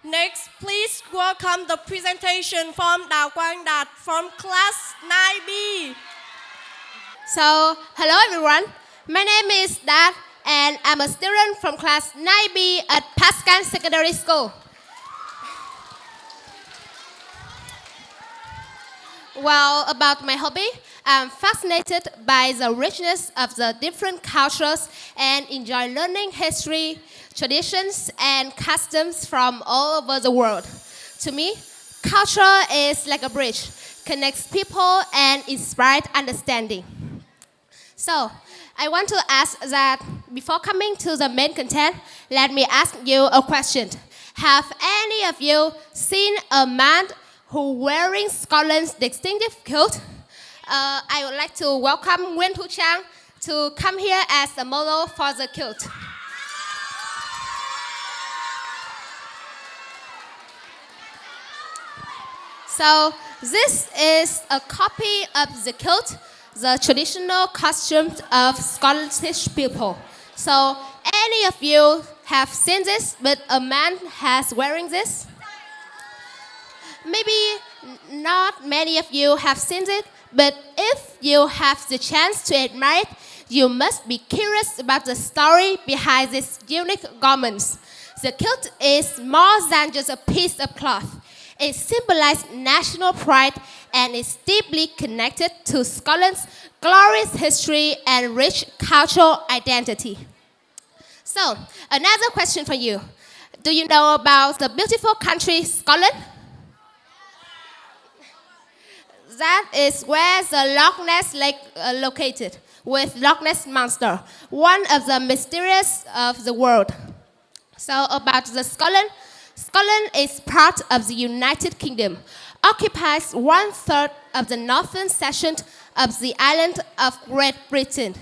Next, please welcome the presentation from Đào Quang Đạt from class 9B. So, hello everyone. My name is Đạt and I'm a student from class 9B at Pascal Secondary School. Well, about my hobby, I'm fascinated by the richness of the different cultures and enjoy learning history, traditions, and customs from all over the world. To me, culture is like a bridge, connects people and inspires understanding. So, I want to ask that before coming to the main content, let me ask you a question. Have any of you seen a man who wearing Scotland's distinctive kilt? I would like to welcome Nguyên to come here as a model for the kilt. So this is a copy of the kilt, the traditional costumes of Scottish people. So any of you have seen this, but a man has wearing this? Maybe not many of you have seen it, but if you have the chance to admire it, you must be curious about the story behind these unique garments. The kilt is more than just a piece of cloth. It symbolizes national pride and is deeply connected to Scotland's glorious history and rich cultural identity. So, another question for you. Do you know about the beautiful country Scotland? That is where the Loch Ness Lake located, with Loch Ness Monster, one of the mysterious of the world. So about the Scotland is part of the United Kingdom, occupies 1/3 of the northern section of the island of Great Britain,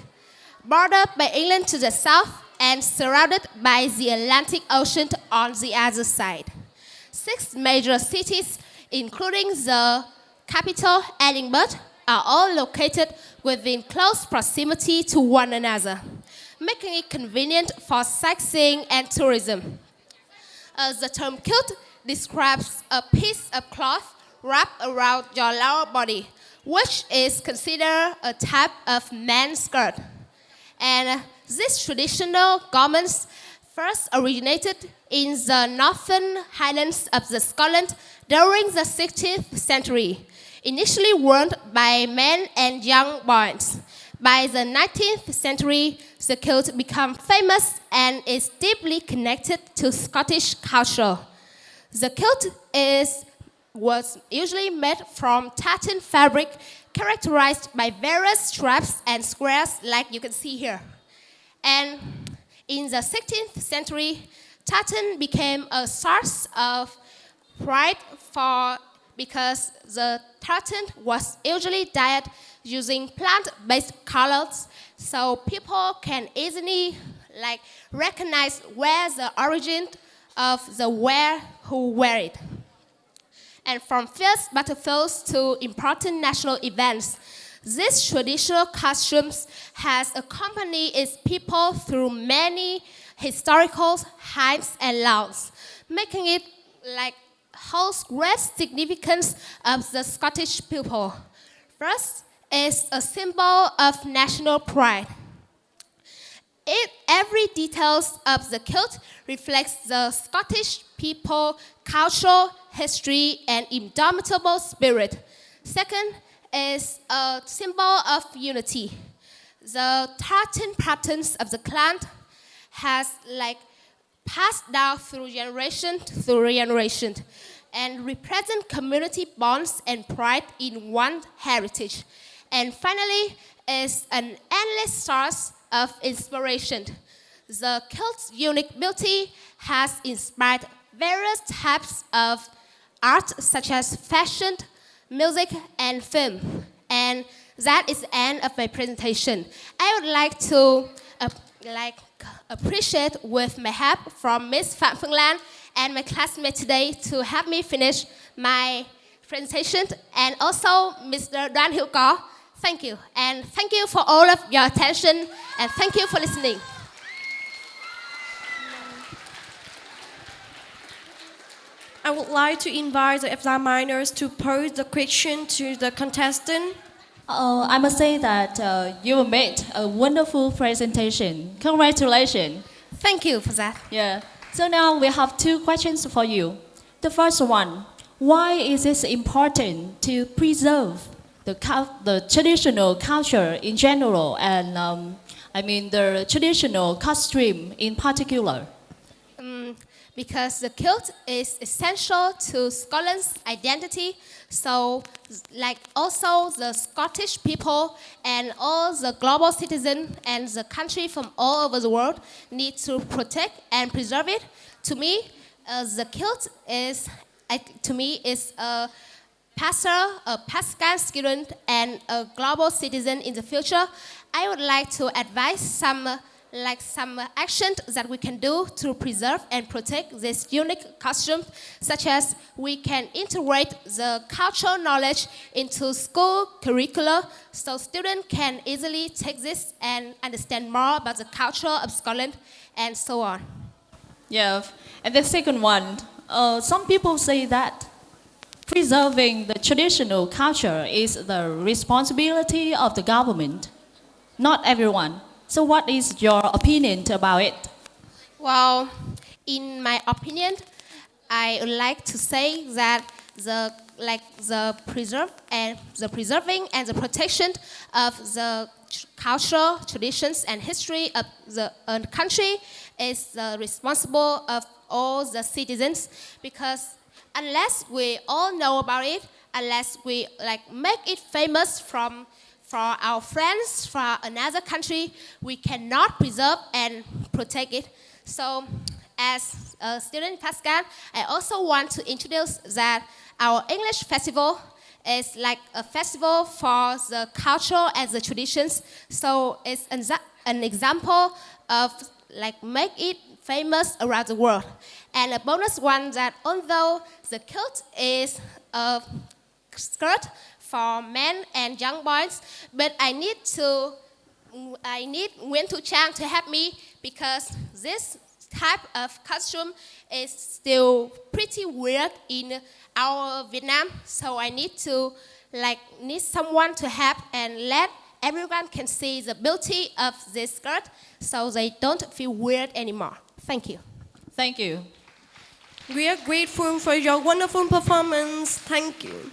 bordered by England to the south and surrounded by the Atlantic Ocean on the other side. 6 major cities, including the capital, Edinburgh, are all located within close proximity to one another, making it convenient for sightseeing and tourism. The term kilt describes a piece of cloth wrapped around your lower body, which is considered a type of man's skirt. And these traditional garments first originated in the northern highlands of Scotland during the 16th century, initially worn by men and young boys. By the 19th century, the kilt became famous and is deeply connected to Scottish culture. The kilt was usually made from tartan fabric characterized by various stripes and squares like you can see here. And in the 16th century, tartan became a source of pride because the tartan was usually dyed using plant-based colors, so people can easily recognize where the origin of the who wear it. And from fierce battlefields to important national events, these traditional costumes has accompanied its people through many historical highs and lows, making it holds great significance of the Scottish people. First, is a symbol of national pride. Every details of the kilt reflects the Scottish people, culture, history, and indomitable spirit. Second is a symbol of unity. The tartan patterns of the clan has passed down through generation and represent community bonds and pride in one heritage. And finally, is an endless source of inspiration. The kilt's unique beauty has inspired various types of art such as fashion, music, and film. And that is the end of my presentation. I would like to appreciate with my help from Miss Phạm Phương Lan and my classmate today to help me finish my presentation, and also Mr. Đoan Hiễu Có. Thank you, and thank you for all of your attention, and thank you for listening. I would like to invite the examiners to pose the question to the contestant. I must say that you made a wonderful presentation. Congratulations. Thank you for that. Yeah. So now we have two questions for you. The first one, why is it important to preserve the traditional culture in general and the traditional costume in particular? Because the kilt is essential to Scotland's identity. So, like also the Scottish people and all the global citizens and the country from all over the world need to protect and preserve it. To me, the kilt is a Pascal student and a global citizen in the future. I would like to advise some actions that we can do to preserve and protect this unique costume, such as we can integrate the cultural knowledge into school curricula so students can easily take this and understand more about the culture of Scotland and so on. Yeah, and the second one, some people say that preserving the traditional culture is the responsibility of the government, not everyone. So what is your opinion about it? Well, in my opinion, I would like to say that the preserving and the protection of the cultural traditions and history of the country is the responsible of all the citizens, because unless we all know about it, unless we make it famous for our friends from another country, we cannot preserve and protect it. So, as a student Pascal, I also want to introduce that our English festival is like a festival for the culture and the traditions. So it's an example of make it famous around the world. And a bonus one that although the kilt is a skirt for men and young boys, but I need Nguyên Chang to help me, because this type of costume is still pretty weird in our Vietnam. So I need someone to help and let everyone can see the beauty of this skirt, so they don't feel weird anymore. Thank you. Thank you. We are grateful for your wonderful performance. Thank you.